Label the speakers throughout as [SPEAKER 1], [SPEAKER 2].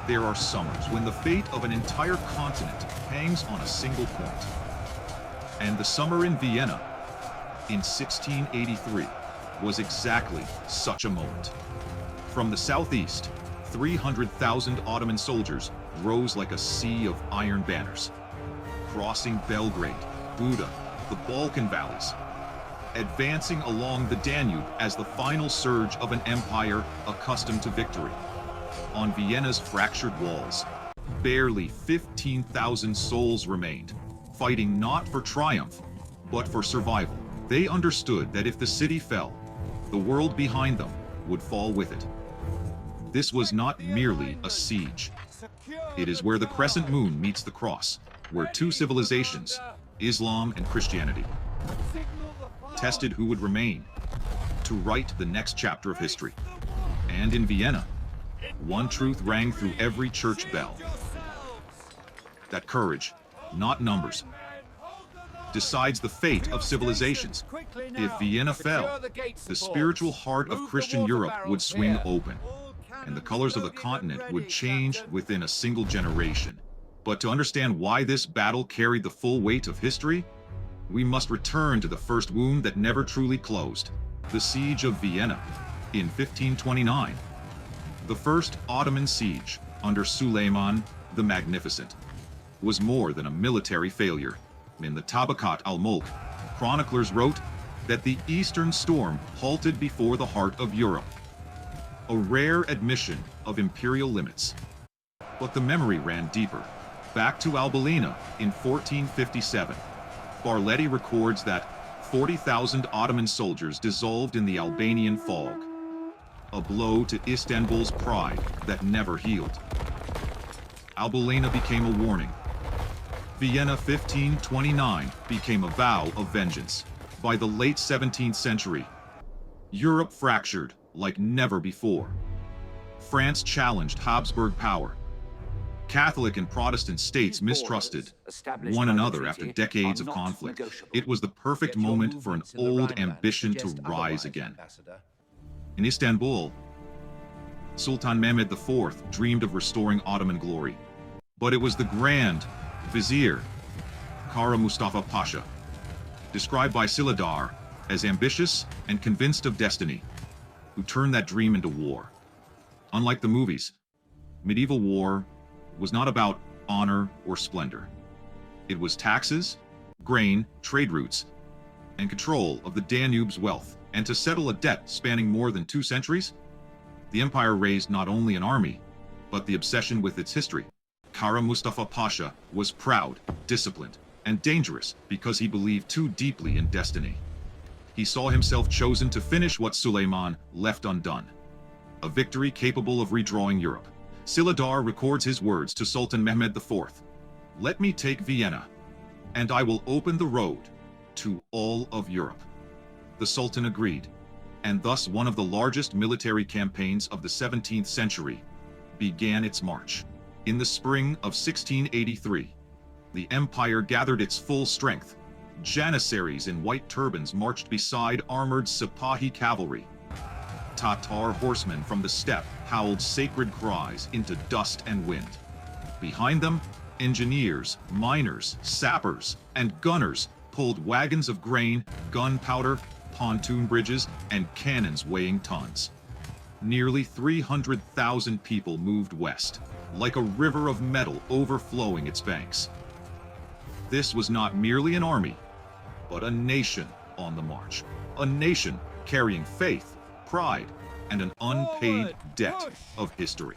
[SPEAKER 1] There are summers when the fate of an entire continent hangs on a single point. And the summer in Vienna, in 1683, was exactly such a moment. From the southeast, 300,000 Ottoman soldiers rose like a sea of iron banners, crossing Belgrade, Buda, the Balkan valleys, advancing along the Danube as the final surge of an empire accustomed to victory. On Vienna's fractured walls, barely 15,000 souls remained, fighting not for triumph, but for survival. They understood that if the city fell, the world behind them would fall with it. This was not merely a siege. It is where the crescent moon meets the cross, where two civilizations, Islam and Christianity, tested who would remain to write the next chapter of history. And in Vienna, one truth rang through every church bell: that courage, not numbers, decides the fate of civilizations. If Vienna fell, the spiritual heart of Christian Europe would swing open, and the colors of the continent would change within a single generation. But to understand why this battle carried the full weight of history, we must return to the first wound that never truly closed: the Siege of Vienna in 1529. The first Ottoman siege under Suleiman the Magnificent was more than a military failure. In the Tabakat al-Mulk, chroniclers wrote that the Eastern Storm halted before the heart of Europe, a rare admission of imperial limits. But the memory ran deeper, back to Albalena in 1457. Barletti records that 40,000 Ottoman soldiers dissolved in the Albanian fog, a blow to Istanbul's pride that never healed. Albalena became a warning. Vienna 1529 became a vow of vengeance. By the late 17th century, Europe fractured like never before. France challenged Habsburg power. Catholic and Protestant states mistrusted one another after decades of conflict. It was the perfect moment for an old ambition to rise again. In Istanbul, Sultan Mehmed IV dreamed of restoring Ottoman glory. But it was the Grand Vizier, Kara Mustafa Pasha, described by Siladar as ambitious and convinced of destiny, who turned that dream into war. Unlike the movies, medieval war was not about honor or splendor. It was taxes, grain, trade routes, and control of the Danube's wealth. And to settle a debt spanning more than 2 centuries, the empire raised not only an army, but the obsession with its history. Kara Mustafa Pasha was proud, disciplined, and dangerous because he believed too deeply in destiny. He saw himself chosen to finish what Suleiman left undone, a victory capable of redrawing Europe. Siladar records his words to Sultan Mehmed IV: "Let me take Vienna, and I will open the road to all of Europe." The Sultan agreed, and thus one of the largest military campaigns of the 17th century began its march. In the spring of 1683, the empire gathered its full strength. Janissaries in white turbans marched beside armored Sipahi cavalry. Tatar horsemen from the steppe howled sacred cries into dust and wind. Behind them, engineers, miners, sappers, and gunners pulled wagons of grain, gunpowder, pontoon bridges, and cannons weighing tons. Nearly 300,000 people moved west, like a river of metal overflowing its banks. This was not merely an army, but a nation on the march. A nation carrying faith, pride, and an unpaid debt of history.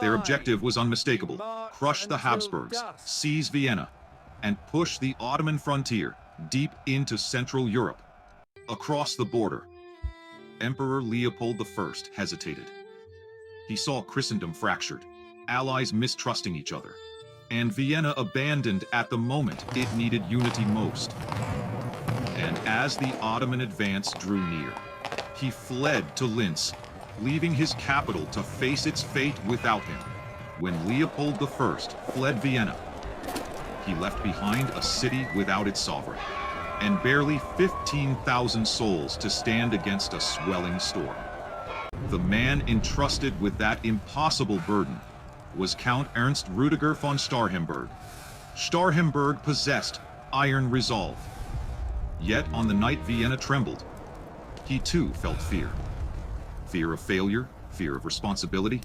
[SPEAKER 1] Their objective was unmistakable: crush the Habsburgs, seize Vienna, and push the Ottoman frontier deep into Central Europe. Across the border, Emperor Leopold I hesitated. He saw Christendom fractured, allies mistrusting each other, and Vienna abandoned at the moment it needed unity most. And as the Ottoman advance drew near, he fled to Linz, leaving his capital to face its fate without him. When Leopold I fled Vienna, he left behind a city without its sovereign, and barely 15,000 souls to stand against a swelling storm. The man entrusted with that impossible burden was Count Ernst Rüdiger von Starhemberg. Starhemberg possessed iron resolve. Yet on the night Vienna trembled, he too felt fear. Fear of failure, fear of responsibility,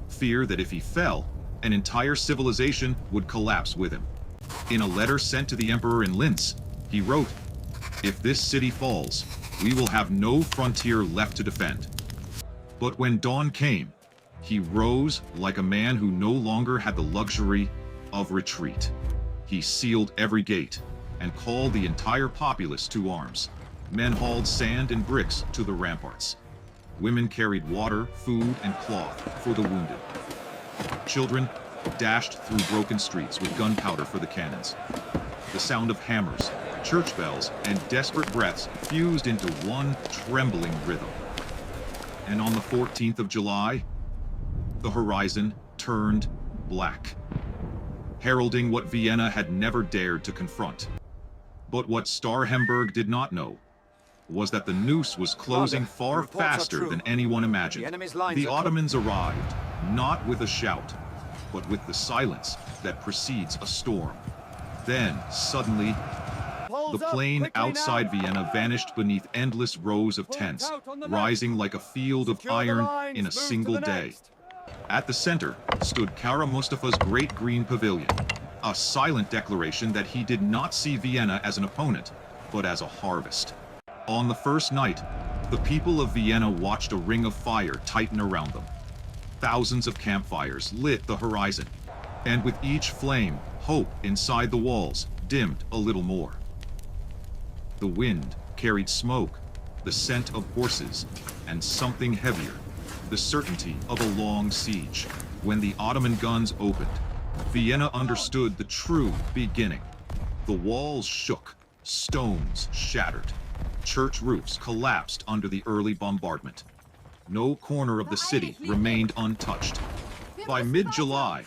[SPEAKER 1] fear that if he fell, an entire civilization would collapse with him. In a letter sent to the emperor in Linz, he wrote, "If this city falls, we will have no frontier left to defend." But when dawn came, he rose like a man who no longer had the luxury of retreat. He sealed every gate and called the entire populace to arms. Men hauled sand and bricks to the ramparts. Women carried water, food, and cloth for the wounded. Children dashed through broken streets with gunpowder for the cannons. The sound of hammers, church bells, and desperate breaths fused into one trembling rhythm. And on the 14th of July, the horizon turned black, heralding what Vienna had never dared to confront. But what Starhemberg did not know was that the noose was closing far faster than anyone imagined. The Ottomans arrived, not with a shout, but with the silence that precedes a storm. Then, suddenly, the plain outside Vienna vanished beneath endless rows of tents, rising like a field of iron in a single day. At the center stood Kara Mustafa's great green pavilion, a silent declaration that he did not see Vienna as an opponent, but as a harvest. On the first night, the people of Vienna watched a ring of fire tighten around them. Thousands of campfires lit the horizon, and with each flame, hope inside the walls dimmed a little more. The wind carried smoke, the scent of horses, and something heavier, the certainty of a long siege. When the Ottoman guns opened, Vienna understood the true beginning. The walls shook, stones shattered, church roofs collapsed under the early bombardment. No corner of the city remained untouched. By mid-July,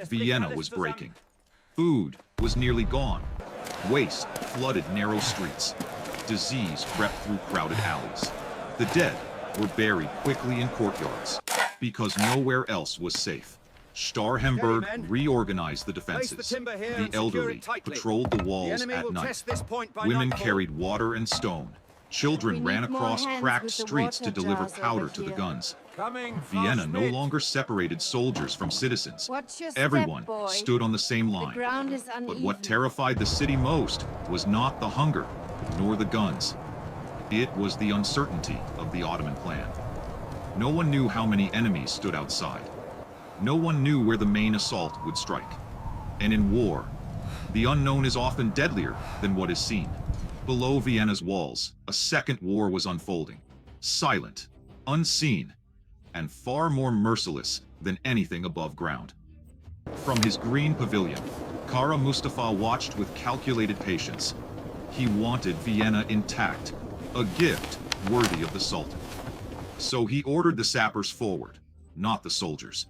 [SPEAKER 1] Vienna was breaking. Food was nearly gone. Waste flooded narrow streets. Disease crept through crowded alleys. The dead were buried quickly in courtyards, because nowhere else was safe. Starhemberg reorganized the defenses. The elderly patrolled the walls at night. Women carried water and stone. Children ran across cracked streets to deliver powder to the guns. Vienna no longer separated soldiers from citizens. Everyone stood on the same line. But what terrified the city most was not the hunger, nor the guns. It was the uncertainty of the Ottoman plan. No one knew how many enemies stood outside. No one knew where the main assault would strike. And in war, the unknown is often deadlier than what is seen. Below Vienna's walls, a second war was unfolding. Silent, unseen, and far more merciless than anything above ground. From his green pavilion, Kara Mustafa watched with calculated patience. He wanted Vienna intact, a gift worthy of the Sultan. So he ordered the sappers forward, not the soldiers.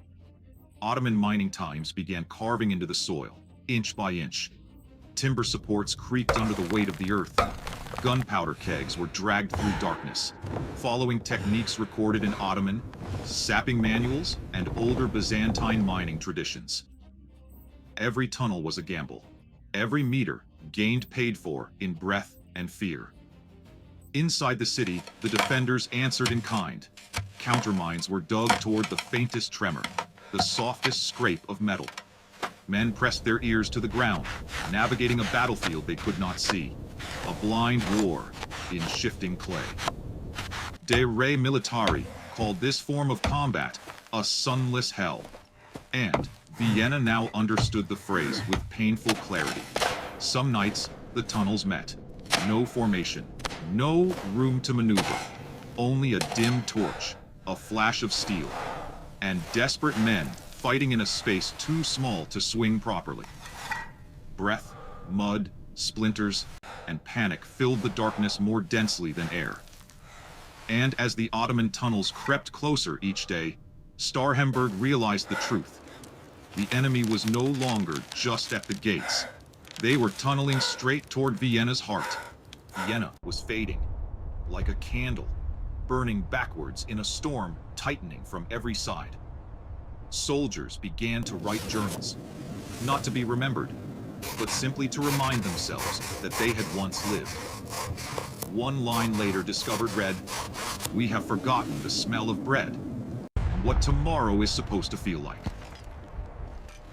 [SPEAKER 1] Ottoman mining times began carving into the soil, inch by inch. Timber supports creaked under the weight of the earth. Gunpowder kegs were dragged through darkness, following techniques recorded in Ottoman, sapping manuals, and older Byzantine mining traditions. Every tunnel was a gamble. Every meter gained paid for in breath and fear. Inside the city, the defenders answered in kind. Countermines were dug toward the faintest tremor, the softest scrape of metal. Men pressed their ears to the ground, navigating a battlefield they could not see. A blind war in shifting clay. De Re Militari called this form of combat a sunless hell. And Vienna now understood the phrase with painful clarity. Some nights, the tunnels met. No formation, no room to maneuver. Only a dim torch, a flash of steel, and desperate men fighting in a space too small to swing properly. Breath, mud, splinters, and panic filled the darkness more densely than air. And as the Ottoman tunnels crept closer each day, Starhemberg realized the truth. The enemy was no longer just at the gates. They were tunneling straight toward Vienna's heart. Vienna was fading, like a candle, burning backwards in a storm tightening from every side. soldiers began to write journals, not to be remembered, but simply to remind themselves that they had once lived. One line later discovered read, "We have forgotten the smell of bread and what tomorrow is supposed to feel like."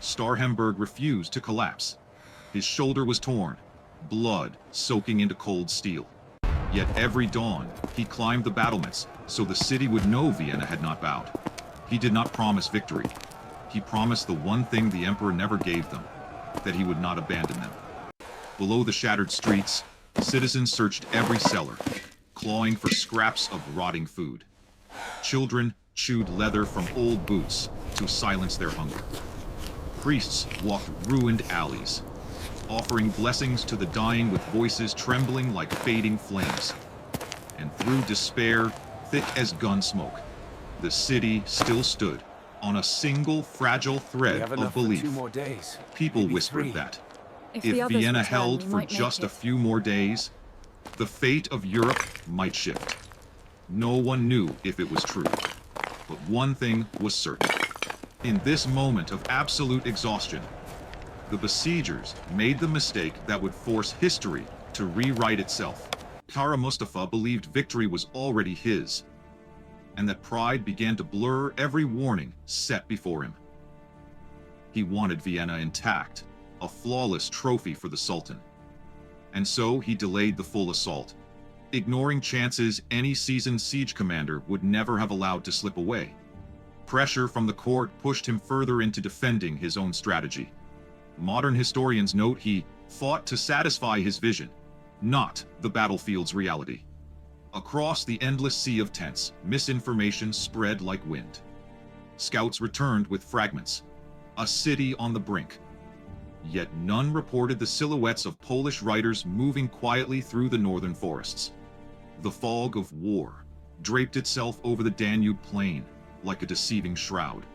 [SPEAKER 1] Starhemberg refused to collapse. His shoulder was torn, blood soaking into cold steel. Yet every dawn, he climbed the battlements so the city would know Vienna had not bowed. He did not promise victory. He promised the one thing the emperor never gave them, that he would not abandon them. Below the shattered streets, citizens searched every cellar, clawing for scraps of rotting food. Children chewed leather from old boots to silence their hunger. Priests walked ruined alleys, offering blessings to the dying with voices trembling like fading flames. And through despair, thick as gun smoke, the city still stood on a single fragile thread of belief.
[SPEAKER 2] 2 more days.
[SPEAKER 1] People
[SPEAKER 2] Maybe
[SPEAKER 1] whispered
[SPEAKER 2] 3.
[SPEAKER 1] that
[SPEAKER 3] If
[SPEAKER 1] if
[SPEAKER 3] the others
[SPEAKER 1] Vienna
[SPEAKER 3] return,
[SPEAKER 1] held
[SPEAKER 3] we
[SPEAKER 1] for
[SPEAKER 3] might make
[SPEAKER 1] just a
[SPEAKER 3] it.
[SPEAKER 1] few more days, the fate of Europe might shift. No one knew if it was true, but one thing was certain. In this moment of absolute exhaustion, the besiegers made the mistake that would force history to rewrite itself. Kara Mustafa believed victory was already his, and that pride began to blur every warning set before him. He wanted Vienna intact, a flawless trophy for the Sultan. And so he delayed the full assault, ignoring chances any seasoned siege commander would never have allowed to slip away. Pressure from the court pushed him further into defending his own strategy. Modern historians note he fought to satisfy his vision, not the battlefield's reality. Across the endless sea of tents, misinformation spread like wind. Scouts returned with fragments, a city on the brink. Yet none reported the silhouettes of Polish riders moving quietly through the northern forests. The fog of war draped itself over the Danube plain like a deceiving shroud.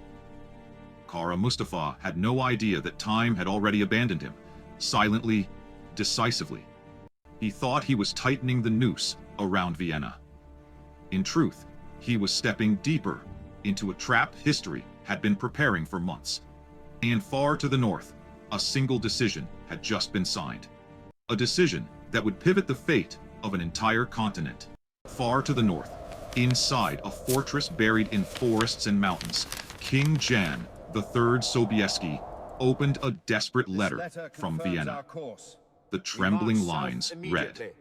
[SPEAKER 1] Kara Mustafa had no idea that time had already abandoned him, silently, decisively. He thought he was tightening the noose around Vienna. In truth, he was stepping deeper into a trap history had been preparing for months. And far to the north, a single decision had just been signed. A decision that would pivot the fate of an entire continent. Far to the north, inside a fortress buried in forests and mountains, King John III Sobieski opened a desperate letter from Vienna. The trembling lines read,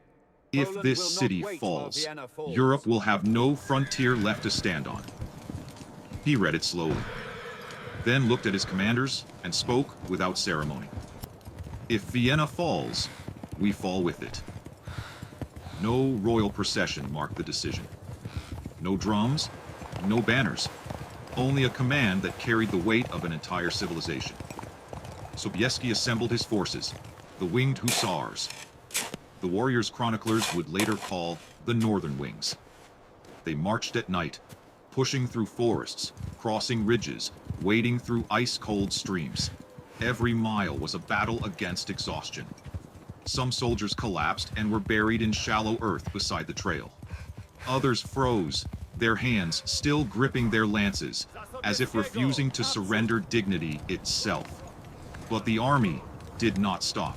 [SPEAKER 1] "If this city falls, Europe will have no frontier left to stand on." He read it slowly, then looked at his commanders and spoke without ceremony. "If Vienna falls, we fall with it." No royal procession marked the decision. No drums, no banners, only a command that carried the weight of an entire civilization. Sobieski assembled his forces, the Winged Hussars. The warriors chroniclers would later call the Northern Wings. They marched at night, pushing through forests, crossing ridges, wading through ice-cold streams. Every mile was a battle against exhaustion. Some soldiers collapsed and were buried in shallow earth beside the trail. Others froze, their hands still gripping their lances, as if refusing to surrender dignity itself. But the army did not stop.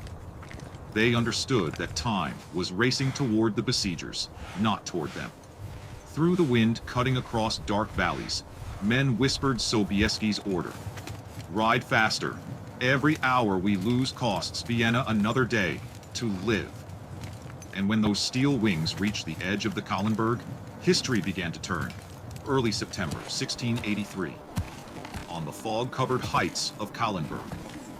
[SPEAKER 1] They understood that time was racing toward the besiegers, not toward them. Through the wind cutting across dark valleys, men whispered Sobieski's order. "Ride faster. Every hour we lose costs Vienna another day to live." And when those steel wings reached the edge of the Kahlenberg, history began to turn. Early September 1683. On the fog-covered heights of Kahlenberg,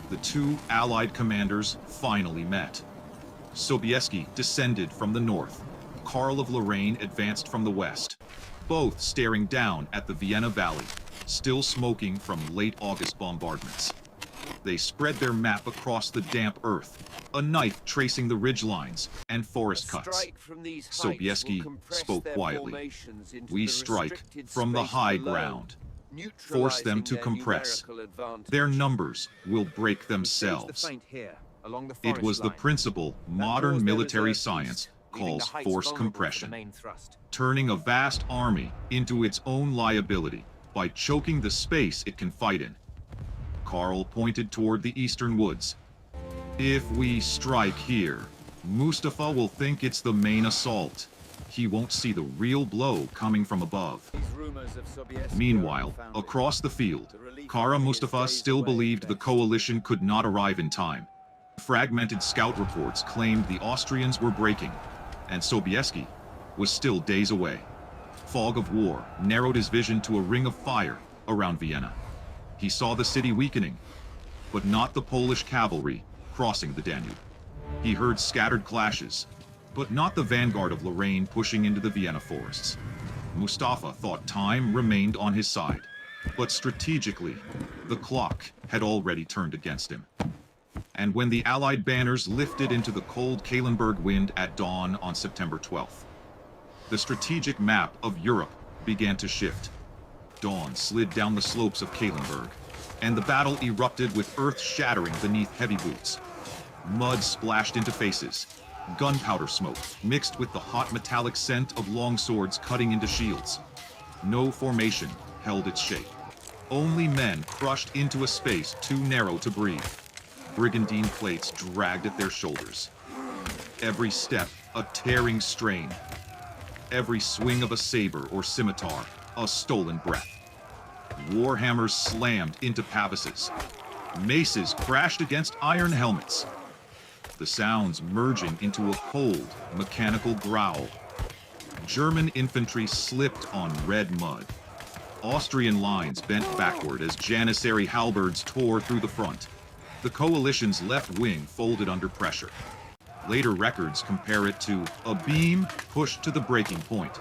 [SPEAKER 1] the two Allied commanders finally met. Sobieski descended from the north. Karl of Lorraine advanced from the west, both staring down at the Vienna Valley, still smoking from late August bombardments. They spread their map across the damp earth, a knife tracing the ridgelines and forest cuts. Sobieski spoke quietly. "We strike from the high ground. Force them to compress. Their numbers will break themselves." It was the principle modern military science calls force compression, turning a vast army into its own liability, by choking the space it can fight in. Karl pointed toward the eastern woods. If we strike here, Mustafa will think it's the main assault. He won't see the real blow coming from above. Meanwhile, across the field, Kara Mustafa still believed the coalition could not arrive in time. Fragmented scout reports claimed the Austrians were breaking, and Sobieski was still days away. Fog of war narrowed his vision to a ring of fire around Vienna. He saw the city weakening, but not the Polish cavalry crossing the Danube. He heard scattered clashes, but not the vanguard of Lorraine pushing into the Vienna forests. Mustafa thought time remained on his side, but strategically, the clock had already turned against him. And when the Allied banners lifted into the cold Kahlenberg wind at dawn on September 12th, the strategic map of Europe began to shift. Dawn slid down the slopes of Kahlenberg, and the battle erupted with earth shattering beneath heavy boots. Mud splashed into faces. Gunpowder smoke mixed with the hot metallic scent of longswords cutting into shields. No formation held its shape. Only men crushed into a space too narrow to breathe. Brigandine plates dragged at their shoulders. Every step a tearing strain. Every swing of a saber or scimitar a stolen breath. Warhammers slammed into pavises. Maces crashed against iron helmets. The sounds merging into a cold, mechanical growl. German infantry slipped on red mud. Austrian lines bent backward as Janissary halberds tore through the front. The coalition's left wing folded under pressure. Later records compare it to a beam pushed to the breaking point.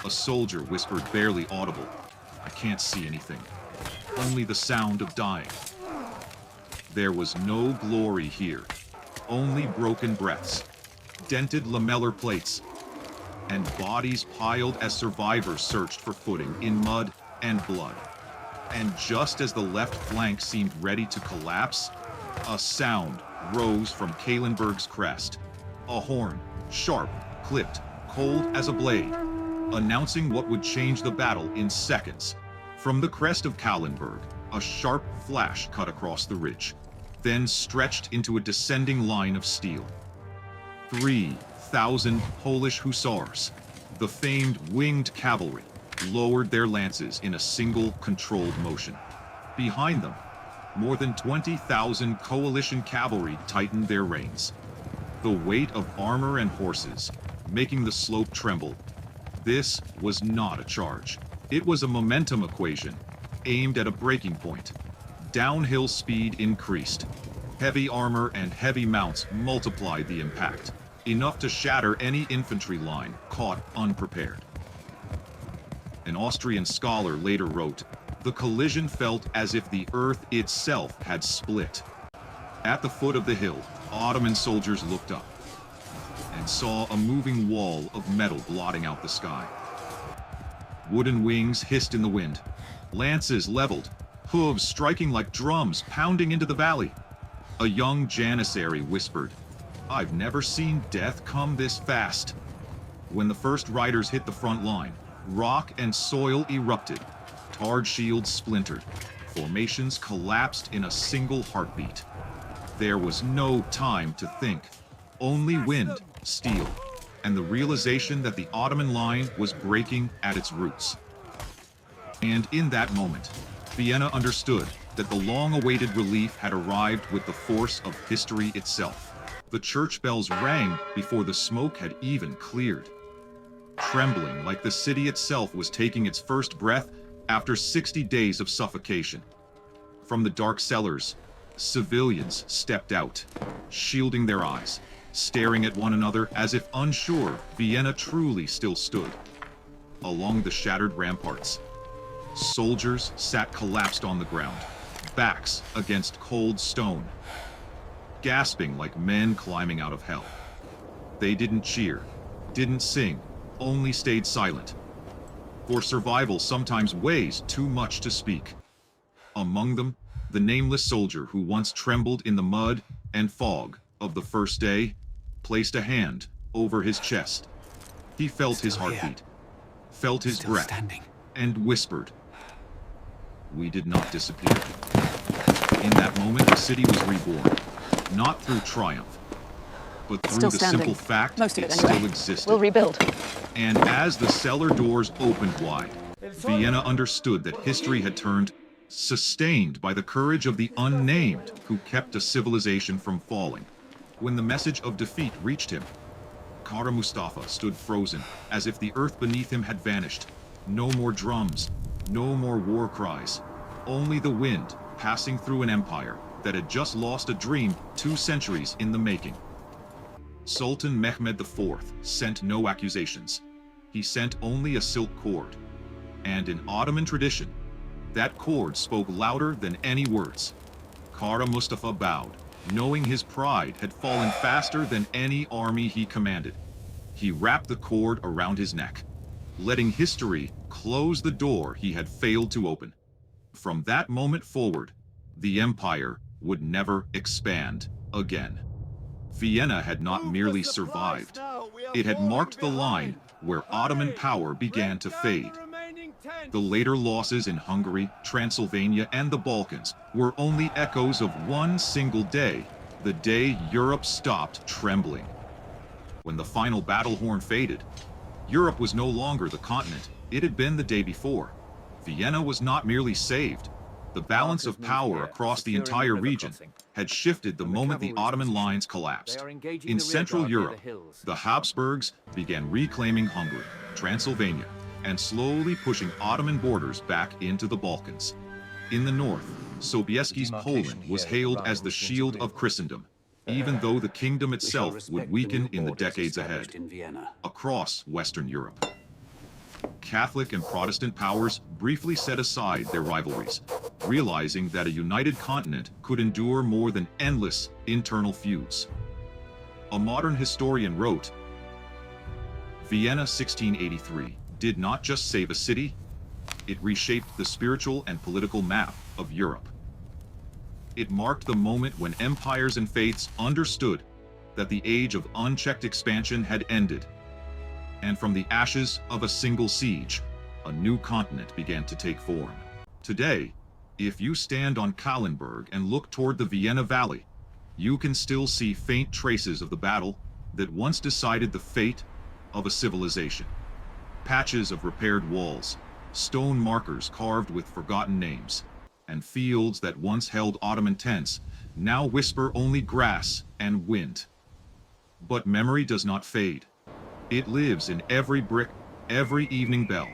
[SPEAKER 1] A soldier whispered, barely audible, "I can't see anything. Only the sound of dying." There was no glory here. Only broken breaths, dented lamellar plates, and bodies piled as survivors searched for footing in mud and blood. And just as the left flank seemed ready to collapse, a sound rose from Kahlenberg's crest. A horn, sharp, clipped, cold as a blade, announcing what would change the battle in seconds. From the crest of Kahlenberg, a sharp flash cut across the ridge, then stretched into a descending line of steel. 3,000 Polish Hussars, the famed winged cavalry, lowered their lances in a single controlled motion. Behind them, more than 20,000 coalition cavalry tightened their reins. The weight of armor and horses, making the slope tremble. This was not a charge. It was a momentum equation, aimed at a breaking point. Downhill speed increased. Heavy armor and heavy mounts multiplied the impact, enough to shatter any infantry line caught unprepared. An Austrian scholar later wrote, "The collision felt as if the earth itself had split." At the foot of the hill, Ottoman soldiers looked up and saw a moving wall of metal blotting out the sky. Wooden wings hissed in the wind, lances leveled, hooves striking like drums pounding into the valley. A young janissary whispered, "I've never seen death come this fast." When the first riders hit the front line, rock and soil erupted, tarred shields splintered, formations collapsed in a single heartbeat. There was no time to think, only wind, steel, and the realization that the Ottoman line was breaking at its roots. And in that moment, Vienna understood that the long-awaited relief had arrived with the force of history itself. The church bells rang before the smoke had even cleared. Trembling like the city itself was taking its first breath after 60 days of suffocation. From the dark cellars, civilians stepped out, shielding their eyes, staring at one another as if unsure Vienna truly still stood. Along the shattered ramparts, soldiers sat collapsed on the ground, backs against cold stone, gasping like men climbing out of hell. They didn't cheer, didn't sing, only stayed silent. For survival sometimes weighs too much to speak. Among them, the nameless soldier who once trembled in the mud and fog of the first day placed a hand over his chest. He felt his heartbeat, felt his breath, and whispered, we did not disappear. In that moment, the city was reborn, not through triumph, but through the simple fact
[SPEAKER 2] Most of
[SPEAKER 1] it
[SPEAKER 2] it, anyway.
[SPEAKER 1] still existed.
[SPEAKER 2] We'll rebuild.
[SPEAKER 1] And as the cellar doors opened wide, Vienna understood that history had turned, sustained by the courage of the unnamed who kept a civilization from falling. When the message of defeat reached him, Kara Mustafa stood frozen, as if the earth beneath him had vanished. No more drums, no more war cries, only the wind passing through an empire that had just lost a dream 2 centuries in the making. Sultan Mehmed IV sent no accusations. He sent only a silk cord. And in Ottoman tradition, that cord spoke louder than any words. Kara Mustafa bowed, knowing his pride had fallen faster than any army he commanded. He wrapped the cord around his neck, letting history close the door he had failed to open. From that moment forward, the empire would never expand again. Vienna had not merely survived. It had marked the line where Ottoman power began to fade. The later losses in Hungary, Transylvania, and the Balkans were only echoes of one single day, the day Europe stopped trembling. When the final battle horn faded, Europe was no longer the continent it had been the day before. Vienna was not merely saved. The balance of power across the entire region had shifted the moment the Ottoman lines collapsed. In Central Europe, the Habsburgs began reclaiming Hungary, Transylvania, and slowly pushing Ottoman borders back into the Balkans. In the north, Sobieski's Poland was hailed as the shield of Christendom, even though the kingdom itself would weaken in the decades ahead. Across Western Europe, Catholic and Protestant powers briefly set aside their rivalries, realizing that a united continent could endure more than endless internal feuds. A modern historian wrote, "Vienna 1683 did not just save a city, it reshaped the spiritual and political map of Europe. It marked the moment when empires and faiths understood that the age of unchecked expansion had ended. And from the ashes of a single siege, a new continent began to take form. Today, if you stand on Kahlenberg and look toward the Vienna Valley, you can still see faint traces of the battle that once decided the fate of a civilization. Patches of repaired walls, stone markers carved with forgotten names, and fields that once held Ottoman tents now whisper only grass and wind. But memory does not fade. It lives in every brick, every evening bell,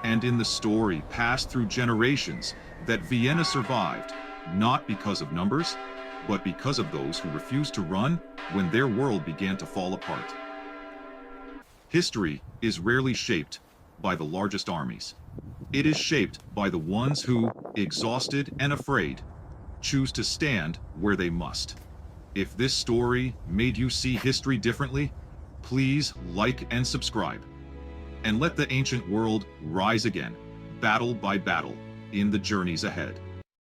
[SPEAKER 1] and in the story passed through generations that Vienna survived, not because of numbers, but because of those who refused to run when their world began to fall apart." History is rarely shaped by the largest armies. It is shaped by the ones who, exhausted and afraid, choose to stand where they must. If this story made you see history differently, please like and subscribe, and let the ancient world rise again, battle by battle, in the journeys ahead.